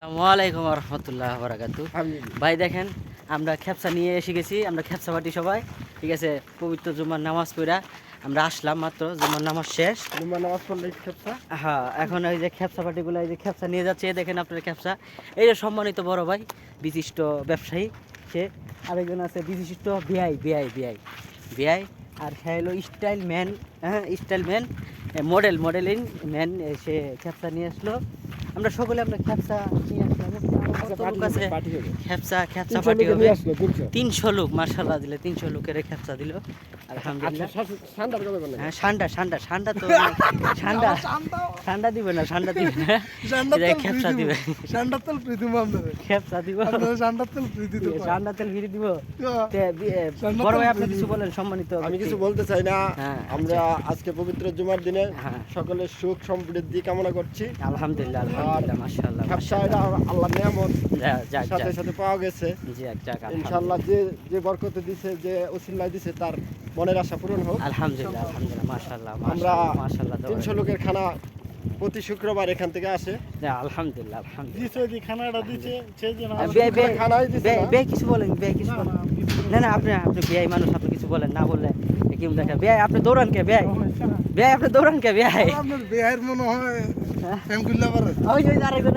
আসসালামু আলাইকুম রহমতুল্লাহ বারাকাতু। ভাই দেখেন আমরা খেপসা নিয়ে এসে গেছি, আমরা খেপসা পাটি সবাই, ঠিক আছে। পবিত্র জুমার নামাজ পড়া আমরা আসলাম, মাত্র জুমার নামাজ শেষ। জুমার নামাজ পড়লে খেপসা, হ্যাঁ, এখন ওই যে খেপসা পাটিগুলো, এই যে খেপসা নিয়ে যাচ্ছে, এই দেখেন আপনার খেপসা। এই যে সম্মানিত বড় ভাই, বিশিষ্ট ব্যবসায়ী সে, আরেকজন আছে বিশিষ্ট বিআই বিআই বিআই বিআই, আর সে হলো স্টাইল ম্যান, হ্যাঁ স্টাইল ম্যান, মডেলিং ম্যান। সে খেপসা নিয়ে আসলো, আমরা সকলে আমরা খেপসা নিয়ে আসলাম। কত লোক আছে, খেপসা খেপসা পার্টি হবে 300 লোক, মার্শাল্লাহ দিলে 300 লোকের খেপসা দিল, আলহামদুলিল্লাহ। হ্যাঁ ঠান্ডা ঠান্ডা ঠান্ডা তো ঠান্ডা ঠান্ডা দিবে না, ঠান্ডা দিবে না, খেপসা দিবে, খেপসা দিব, ঠান্ডা তেল ফিরে দিব। বড় ভাই আপনি কিছু বলেন, সম্মানিত। আমি কিছু বলতে চাই না। হ্যাঁ, আমরা আজকে পবিত্র জুমার দিনে হ্যাঁ সকলের সুখ সমৃদ্ধি কামনা করছি। আলহামদুলিল্লাহ আলহামদুলিল্লাহ, মাশাআল্লাহ ব্যবসা এটা আল্লাহর নিয়ামত, যাক সাথে সাথে পাওয়া গেছে। যাক ইনশাআল্লাহ যে বরকতে দিছে, যে ওসিলায় দিছে, তার মনের আশা পূরণ হোক। আলহামদুলিল্লাহ আলহামদুলিল্লাহ, মাশাআল্লাহ আমরা মাশাআল্লাহ 300 লোকের খানা প্রতি শুক্রবার এখান থেকে আসে। আলহামদুলিল্লাহ আলহামদুলিল্লাহ। খানাই দিছে না। বে কিছু বলেন, বে কিছু বলেন। না আপনি বিআই মানুষ, আপনি কিছু বলেন, না বললে কি দেখা। বিআই আপনি দৌড়ান কে, বিআই আপনি দৌড়ান কে, বিআই আপনার বিয়ের মনে হয় ফ্যান খুললে পারে। ওই যে আরেকজন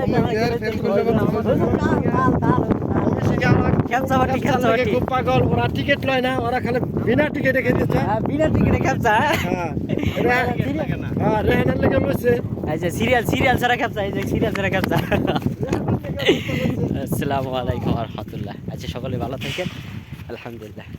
খেপসা পাটি, খেপসা পাটি খুব পাগল, ওরা টিকিট লয় না, ওরা খালি বিনা টিকিটে খেতেছে। বিনা টিকিটে খেপসা। হ্যাঁ, রেহানার লেগে লইছে। এই যে সিরিয়াল ছাড়া খেপসা, এই যে সিরিয়াল ছাড়া খেপসা। আসসালামু আলাইকুম রহমতুল্লাহ। আচ্ছা সকলে ভালো থাকেন, আলহামদুলিল্লাহ।